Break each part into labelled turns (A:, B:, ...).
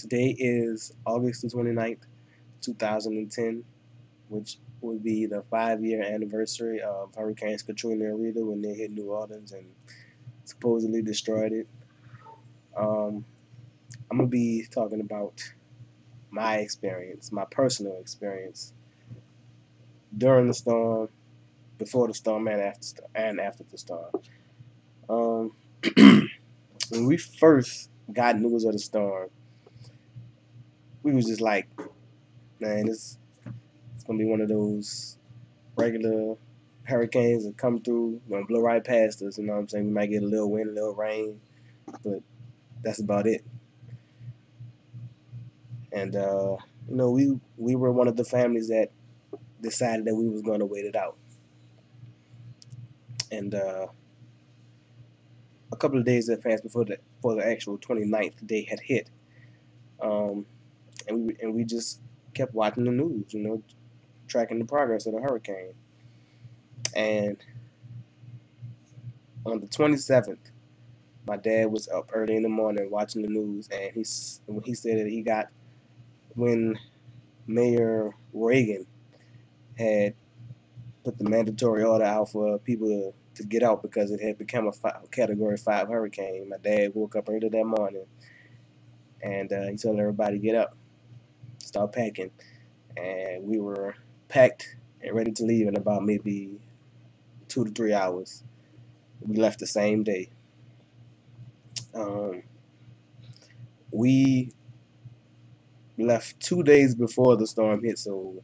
A: Today is August the 29th, 2010, which would be the 5-year anniversary of Hurricanes Katrina and Rita when they hit New Orleans and supposedly destroyed it. I'm going to be talking about my experience, my personal experience during the storm, before the storm, and after the storm. Um, when we first got news of the storm, we was just like, man, it's gonna be one of those regular hurricanes that come through, gonna blow right past us. You know what I'm saying? We might get a little wind, a little rain, but that's about it. And we were one of the families that decided that we was gonna wait it out. And a couple of days that passed before the actual 29th day had hit, um, and we just kept watching the news, tracking the progress of the hurricane. And on the 27th, my dad was up early in the morning watching the news, and he said that he got when Mayor Reagan had put the mandatory order out for people to get out because it had become a Category 5 hurricane. My dad woke up early that morning, and he told everybody to get up, start packing, and we were packed and ready to leave in about maybe 2 to 3 hours. We left the same day. We left 2 days before the storm hit, so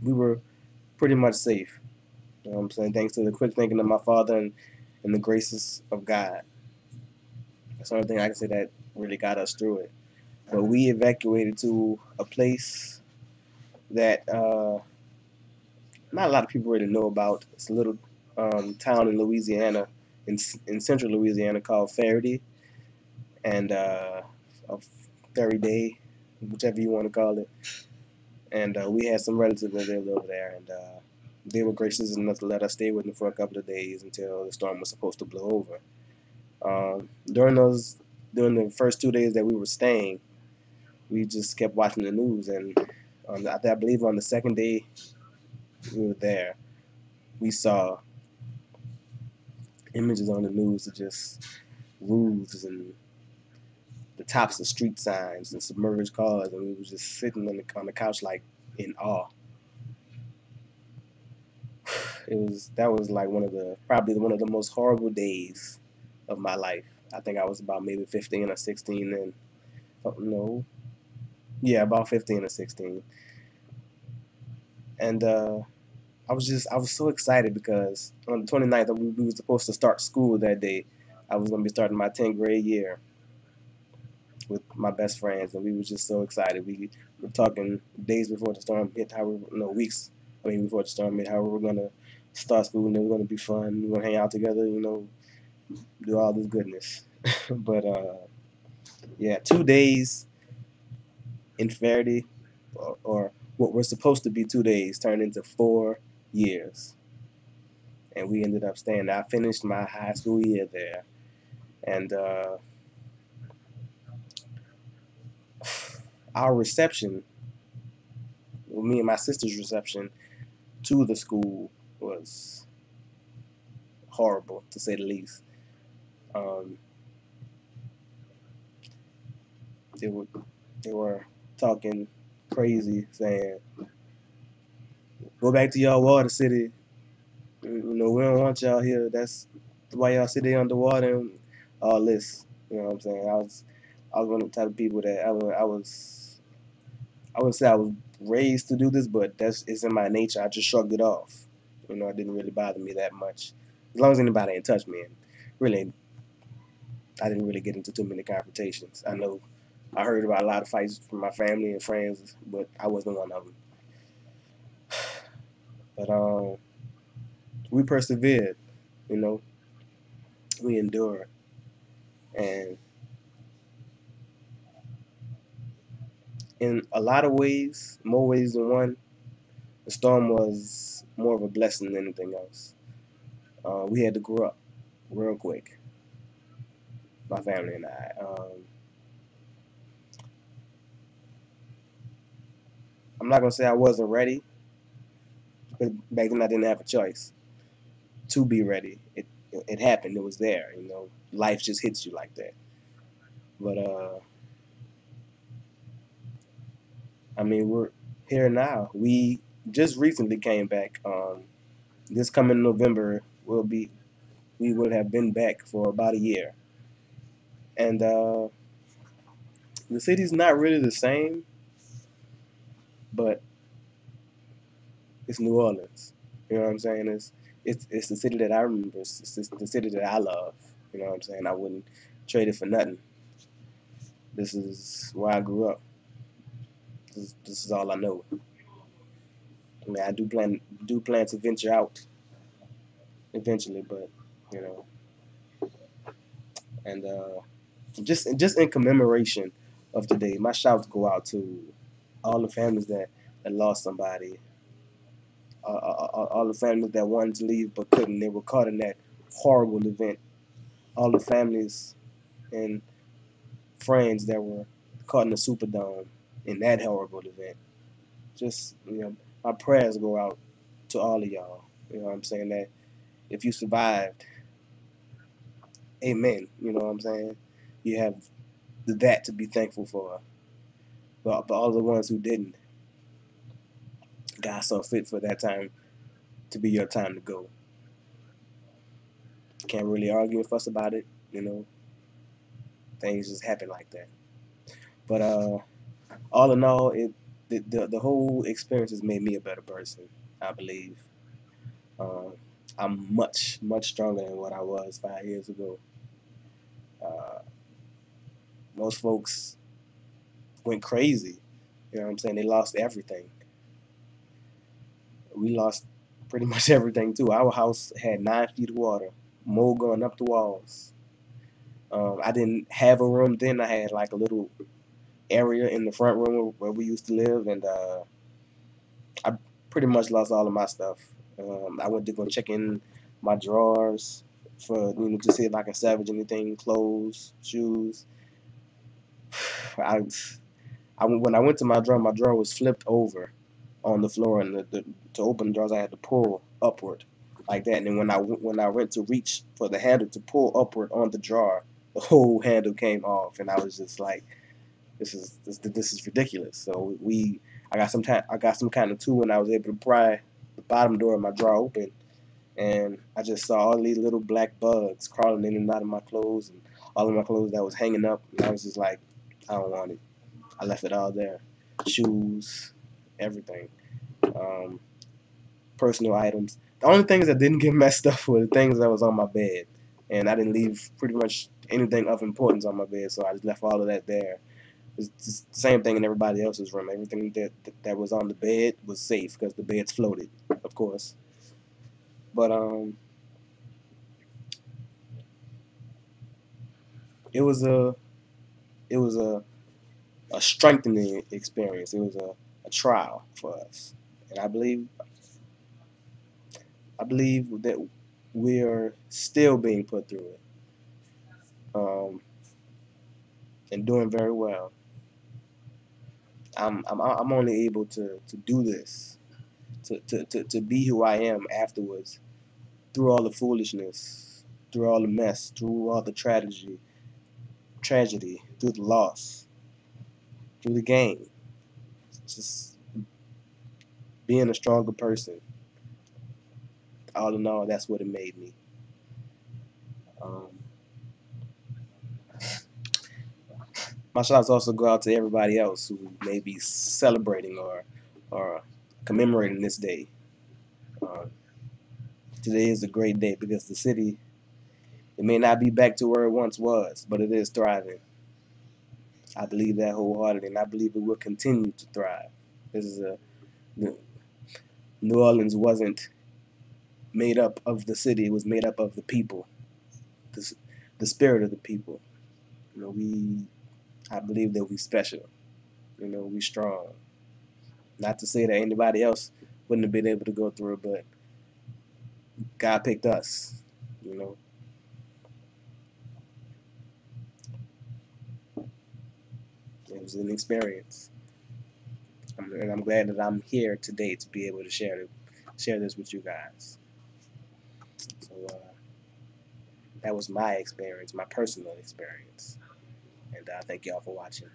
A: we were pretty much safe. You know what I'm saying? Thanks to the quick thinking of my father and the graces of God. That's the only thing I can say that really got us through it. But we evacuated to a place that not a lot of people really know about. It's a little town in Louisiana, in central Louisiana, called Faraday, and Faraday, whichever you want to call it. And we had some relatives that lived over there, and they were gracious enough to let us stay with them for a couple of days until the storm was supposed to blow over. During the first 2 days that we were staying, we just kept watching the news, and I believe on the second day we were there, we saw images on the news of just roofs and the tops of street signs and submerged cars, and we were just sitting on the couch like in awe. That was like probably one of the most horrible days of my life. I think I was about maybe 15 or 16 then. Oh, no. Yeah, about 15 or 16. And I was so excited because on the 29th we were supposed to start school that day. I was going to be starting my 10th grade year with my best friends, and we were just so excited. We were talking days before the storm hit, weeks, before the storm hit, how we were going to start school, and it was going to be fun. We were going to hang out together, do all this goodness. But yeah, 2 days in Faraday, or what were supposed to be 2 days, turned into 4 years. And we ended up staying. I finished my high school year there, and our reception, me and my sister's reception to the school, was horrible, to say the least. They were talking crazy, saying, "Go back to y'all water city. We don't want y'all here. That's why y'all sit there underwater and all this." You know what I'm saying? I was one of the type of people that I wouldn't say I was raised to do this, but it's in my nature. I just shrugged it off. It didn't really bother me that much, as long as anybody didn't touch me. And really, I didn't really get into too many confrontations. I know I heard about a lot of fights from my family and friends, but I wasn't one of them. But we persevered. We endured, and in a lot of ways, more ways than one, the storm was more of a blessing than anything else. We had to grow up real quick. my family and I. I'm not gonna say I wasn't ready, but back then I didn't have a choice to be ready. It happened. It was there. You know, life just hits you like that. But I mean, we're here now. We just recently came back. This coming November will be we would have been back for about a year, and the city's not really the same, but it's New Orleans. You know what I'm saying? It's the city that I remember. It's the city that I love. You know what I'm saying? I wouldn't trade it for nothing. This is where I grew up. This is all I know. I mean, I do plan to venture out eventually, but you know, and just in commemoration of today, my shouts go out to all the families that lost somebody, all the families that wanted to leave but couldn't. They were caught in that horrible event. All the families and friends that were caught in the Superdome in that horrible event. Just my prayers go out to all of y'all. You know what I'm saying? That if you survived, amen. You know what I'm saying? You have that to be thankful for. But all the ones who didn't, God saw fit for that time to be your time to go. Can't really argue and fuss about it. You know, things just happen like that. But all in all, the whole experience has made me a better person. I believe. Um, I'm much stronger than what I was 5 years ago. Uh, most folks went crazy. You know what I'm saying? They lost everything. We lost pretty much everything too. Our house had 9 feet of water, mold going up the walls. I didn't have a room then. I had like a little area in the front room where we used to live, and I pretty much lost all of my stuff. I went to go check in my drawers for to see if I can salvage anything, clothes, shoes. I, when I went to my drawer was flipped over on the floor, and to open the drawers I had to pull upward like that. And then when I went to reach for the handle to pull upward on the drawer, the whole handle came off, and I was just like, this is ridiculous. So I got some kind of tool, and I was able to pry the bottom door of my drawer open, and I just saw all these little black bugs crawling in and out of my clothes, and all of my clothes that was hanging up, and I was just like, I don't want it. I left it all there, shoes, everything, um, personal items. The only things that didn't get messed up were the things that was on my bed, and I didn't leave pretty much anything of importance on my bed, so I just left all of that there. It's the same thing in everybody else's room. Everything that was on the bed was safe because the beds floated, of course. But it was a strengthening experience. It was a trial for us, and I believe that we're still being put through it, and doing very well. I'm only able to do this, to be who I am afterwards, through all the foolishness, through all the mess, through all the tragedy, through the loss, through the gain. Just being a stronger person. All in all, that's what it made me. Um, my shout also go out to everybody else who may be celebrating or commemorating this day. Uh, Today is a great day because the city, it may not be back to where it once was, but it is thriving. I believe that wholeheartedly, and I believe it will continue to thrive. This is a New Orleans wasn't made up of the city; it was made up of the people, the, the spirit of the people. I believe that we special. We strong. Not to say that anybody else wouldn't have been able to go through it, but God picked us. You know, It was an experience, and I'm glad that I'm here today to be able to share this with you guys. So that was my experience, my personal experience, and thank y'all for watching.